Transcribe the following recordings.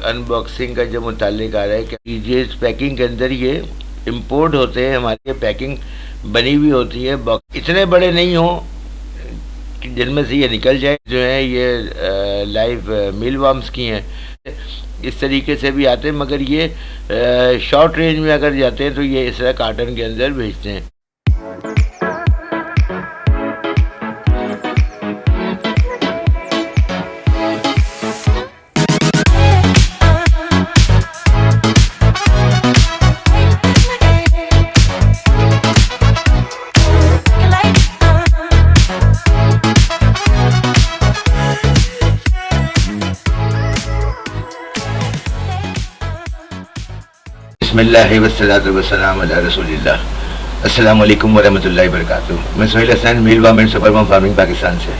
ان boxing کا جو متعلق آ رہا ہے کہ یہ اس پیکنگ کے اندر یہ امپورٹ ہوتے ہیں، ہماری پیکنگ بنی ہوئی ہوتی ہے، اتنے بڑے نہیں ہوں کہ جن میں سے یہ نکل جائے، جو ہیں یہ لائیو میل وارمز کی ہیں، اس طریقے سے بھی آتے ہیں، مگر یہ شارٹ رینج میں اگر جاتے ہیں تو یہ اس طرح کارٹن کے اندر بھیجتے ہیں۔ بسم اللہ والصلاۃ والسلام علی رسول اللہ۔ السلام علیکم ورحمۃ اللہ وبرکاتہ۔ میں Sohail Hussain, mealworm and superworm farming Pakistan سے۔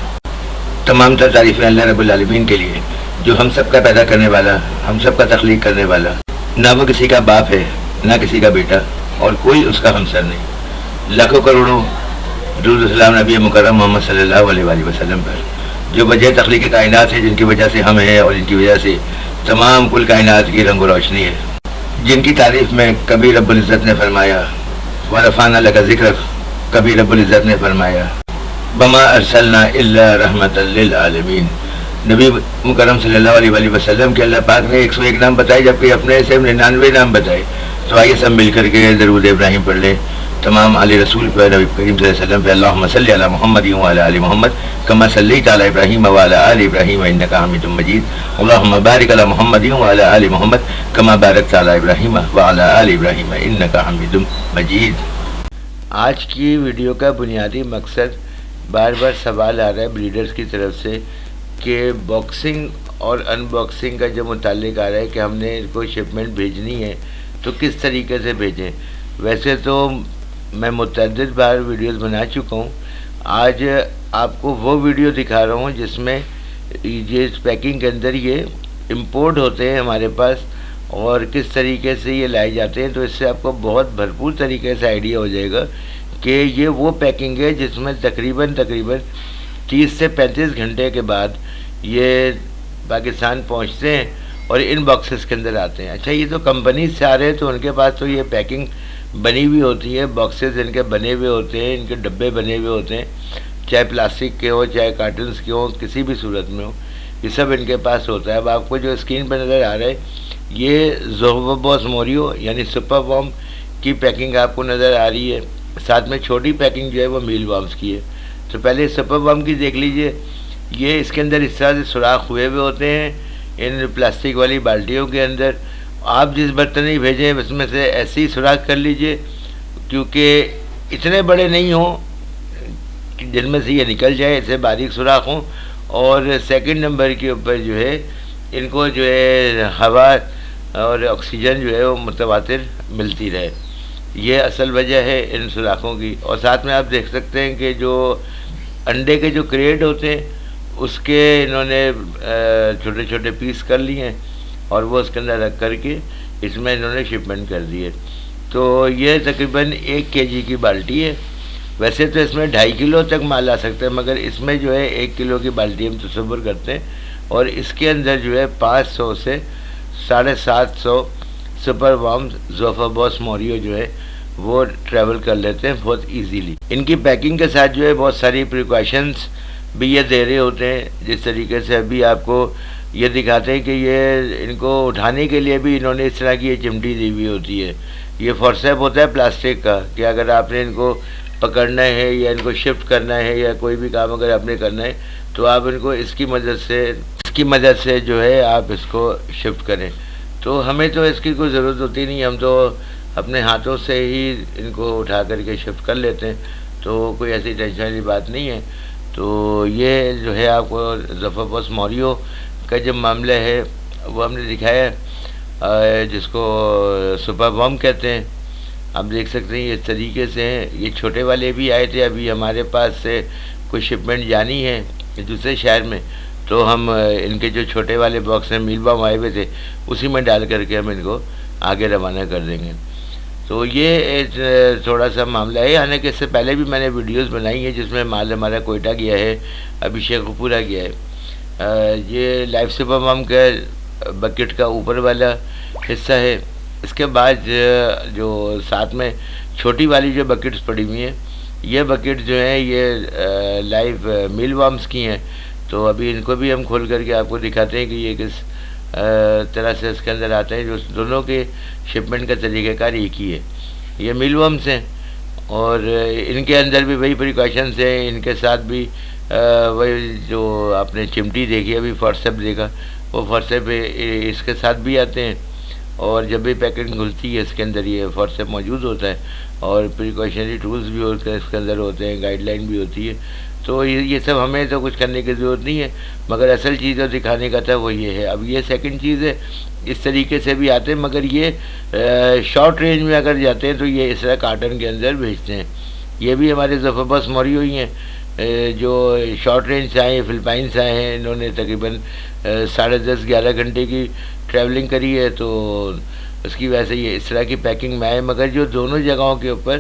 تمام تر تعریفیں اللہ رب العالمین کے لیے، جو ہم سب کا پیدا کرنے والا، ہم سب کا تخلیق کرنے والا، نہ وہ کسی کا باپ ہے نہ کسی کا بیٹا، اور کوئی اس کا ہمسر نہیں۔ لاکھوں کروڑوں درود و سلام نبی مکرم محمد صلی اللہ علیہ وآلہ وسلم پر، جو وجہ تخلیق کائنات ہے، جن کی وجہ سے ہم ہیں اور جن کی وجہ سے تمام کل کائنات کی رنگ و روشنی ہے، جن کی تعریف میں کبھی رب العزت نے فرمایا وَرَفَعْنَا لَكَ ذِكْرَكَ، کبھی رب العزت نے فرمایا وَمَا أَرْسَلْنَا إِلَّا رَحْمَةً لِلْعَالَمِينَ۔ نبی مکرم صلی اللہ علیہ وآلہ وسلم کے اللہ پاک نے 101 نام بتائے، جبکہ اپنے سے 99 نام بتائے۔ تو آئیے سب مل کر کے درود ابراہیم پڑھ لیں تمام آل رسول پر، نبی کریم صلی اللہ علیہ وسلم پہ۔ اللہم صلی علی محمد وعلی آل محمد کما صلیت علی ابراہیم وعلی آل ابراہیم انک حمید مجید۔ اللہم بارک علی محمد وعلی آل محمد کما بارکت علی ابراہیم وعلی آل ابراہیم انک حمید مجید۔ آج کی ویڈیو کا بنیادی مقصد، بار بار سوال آ رہا ہے بریڈرز کی طرف سے کہ باکسنگ اور ان باکسنگ کا جو متعلق آ رہا ہے کہ ہم نے ان کو شپمنٹ بھیجنی ہے تو کس طریقے سے بھیجیں۔ ویسے تو میں متعدد بار ویڈیوز بنا چکا ہوں، آج آپ کو وہ ویڈیو دکھا رہا ہوں جس میں یہ اس پیکنگ کے اندر یہ امپورٹ ہوتے ہیں ہمارے پاس اور کس طریقے سے یہ لائے جاتے ہیں، تو اس سے آپ کو بہت بھرپور طریقے سے آئیڈیا ہو جائے گا کہ یہ وہ پیکنگ ہے جس میں تقریباً 30 سے 35 گھنٹے کے بعد یہ پاکستان پہنچتے ہیں اور ان باکسز کے اندر آتے ہیں۔ اچھا، یہ تو کمپنیز سے آ رہے ہیں تو ان کے پاس تو یہ پیکنگ بنی ہوئی ہوتی ہے، باکسز ان کے بنے ہوئے ہوتے ہیں، ان کے ڈبے بنے ہوئے ہوتے ہیں، چاہے پلاسٹک کے ہو چاہے کارٹنز کے ہوں، کسی بھی صورت میں ہو، یہ سب ان کے پاس ہوتا ہے۔ اب آپ کو جو اسکرین پہ نظر آ رہا ہے یہ زوفا باس موریو یعنی سپر وارم کی پیکنگ آپ کو نظر آ رہی ہے، ساتھ میں چھوٹی پیکنگ جو ہے وہ میل وارمز کی ہے۔ تو پہلے سپر وارم کی دیکھ لیجئے، یہ اس کے اندر اس طرح سے سوراخ ہوئے ہوتے ہیں ان پلاسٹک والی بالٹیوں کے اندر۔ آپ جس برتن ہی بھیجیں اس میں سے ایسے ہی سوراخ کر لیجئے، کیونکہ اتنے بڑے نہیں ہوں کہ جن میں سے یہ نکل جائے، ایسے باریک سوراخ ہوں، اور سیکنڈ نمبر کے اوپر جو ہے ان کو جو ہے ہوا اور آکسیجن جو ہے وہ متواتر ملتی رہے، یہ اصل وجہ ہے ان سوراخوں کی۔ اور ساتھ میں آپ دیکھ سکتے ہیں کہ جو انڈے کے جو کریٹ ہوتے ہیں اس کے انہوں نے چھوٹے چھوٹے پیس کر لیے ہیں اور وہ اس کے اندر رکھ کر کے اس میں انہوں نے شپمنٹ کر دی ہے۔ تو یہ تقریباً 1 kg کی بالٹی ہے۔ ویسے تو اس میں 2.5 کلو تک مال آ سکتا ہے، مگر اس میں جو ہے 1 کلو کی بالٹی ہم تصور کرتے ہیں، اور اس کے اندر جو ہے 500 سے 750 سپر وارم زوفا باس موریو جو ہے وہ ٹریول کر لیتے ہیں بہت ایزیلی۔ ان کی پیکنگ کے ساتھ جو ہے بہت ساری پریکاشنز بھی یہ دے رہے ہوتے ہیں، جس طریقے سے ابھی آپ کو یہ دکھاتے ہیں کہ یہ ان کو اٹھانے کے لیے بھی انہوں نے اس طرح کی یہ چمٹی دی ہوئی ہوتی ہے۔ یہ فورسیپ ہوتا ہے پلاسٹک کا کہ اگر آپ نے ان کو پکڑنا ہے یا ان کو شفٹ کرنا ہے یا کوئی بھی کام اگر آپ نے کرنا ہے تو آپ ان کو اس کی مدد سے جو ہے آپ اس کو شفٹ کریں۔ تو ہمیں تو اس کی کوئی ضرورت ہوتی نہیں، ہم تو اپنے ہاتھوں سے ہی ان کو اٹھا کر کے شفٹ کر لیتے ہیں، تو کوئی ایسی ٹینشن والی بات نہیں ہے۔ تو یہ جو ہے آپ کو زوفا باس موریو کا جو معاملہ ہے وہ ہم نے دکھایا ہے، جس کو سپر وارم کہتے ہیں۔ آپ دیکھ سکتے ہیں یہ اس طریقے سے ہیں۔ یہ چھوٹے والے بھی آئے تھے، ابھی ہمارے پاس سے کوئی شپمنٹ جانی ہے دوسرے شہر میں، تو ہم ان کے جو چھوٹے والے باکس ہیں میل وارم آئے ہوئے تھے اسی میں ڈال کر کے ہم ان کو آگے روانہ کر دیں گے۔ تو یہ تھوڑا سا معاملہ ہے، حالانکہ اس سے پہلے بھی میں نے ویڈیوز بنائی ہیں جس میں مال ہمارا کوئٹہ گیا ہے، ابھی شیخ پورہ گیا ہے۔ یہ لائف سپر وارم کا بکٹ کا اوپر والا حصہ ہے. اس کے بعد جو ساتھ میں چھوٹی والی جو بکٹس پڑی ہوئی ہیں، یہ بکٹ جو ہیں یہ لائیو میل وارمس کی ہیں. تو ابھی ان کو بھی ہم کھول کر کے آپ کو دکھاتے ہیں کہ یہ کس طرح سے اس کے اندر آتے ہیں. جو دونوں کے شپمنٹ کا طریقہ کار ایک ہی ہے. یہ میل وارمس ہیں اور ان کے اندر بھی وہی پریکاشنس ہیں. ان کے ساتھ بھی وہی جو آپ نے چمٹی دیکھی ابھی فارسپ دیکھا، وہ فارسپ اس کے ساتھ بھی آتے ہیں. اور جب بھی پیکنگ کھلتی ہے اس کے اندر یہ فارسپ موجود ہوتا ہے اور پریکاشنری ٹولز بھی ہوتے ہیں اس کے اندر ہوتے ہیں، گائیڈ لائن بھی ہوتی ہے. تو یہ سب ہمیں تو کچھ کرنے کی ضرورت نہیں ہے، مگر اصل چیز جو دکھانے کا تھا وہ یہ ہے. اب یہ سیکنڈ چیز ہے، اس طریقے سے بھی آتے ہیں، مگر یہ شارٹ رینج میں اگر جاتے ہیں تو یہ اس طرح کارٹن کے اندر بھیجتے ہیں. یہ بھی ہمارے ظفربس موری ہوئی ہیں جو شارٹ رینج سے آئے ہیں، فلپائن سے آئے ہیں. انہوں نے تقریباً 10:30-11 گھنٹے کی ٹریولنگ کری ہے، تو اس کی وجہ سے یہ اس طرح کی پیکنگ میں آئے. مگر جو دونوں جگہوں کے اوپر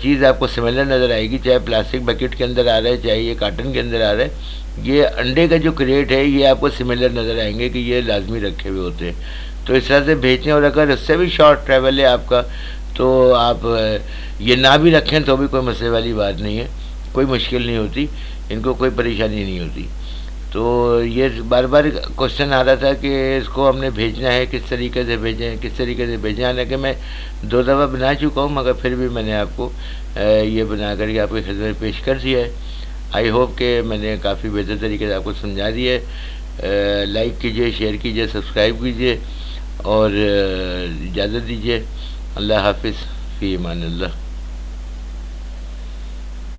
چیز آپ کو سملر نظر آئے گی، چاہے پلاسٹک بکٹ کے اندر آ رہا ہے چاہے یہ کارٹن کے اندر آ رہا ہے. یہ انڈے کا جو کریٹ ہے یہ آپ کو سملر نظر آئیں گے کہ یہ لازمی رکھے ہوئے ہوتے ہیں. تو اس طرح سے بھیجتے ہیں. اور اگر اس سے بھی شارٹ ٹریول ہے آپ کا تو آپ یہ نہ بھی رکھیں تو بھی کوئی مسئلے والی بات نہیں ہے، کوئی مشکل نہیں ہوتی، ان کو کوئی پریشانی نہیں ہوتی. تو یہ بار بار کوشچن آ رہا تھا کہ اس کو ہم نے بھیجنا ہے کس طریقے سے بھیجیں، کس طریقے سے بھیجیں. حالانکہ میں 2 دفعہ بنا چکا ہوں، مگر پھر بھی میں نے آپ کو یہ بنا کر کے آپ کی خدمت پیش کر دیا ہے. آئی ہوپ کہ میں نے کافی بہتر طریقے سے آپ کو سمجھا دیا ہے. لائک کیجئے، شیئر کیجئے، سبسکرائب کیجئے اور اجازت دیجئے. اللہ حافظ، فی امان اللہ.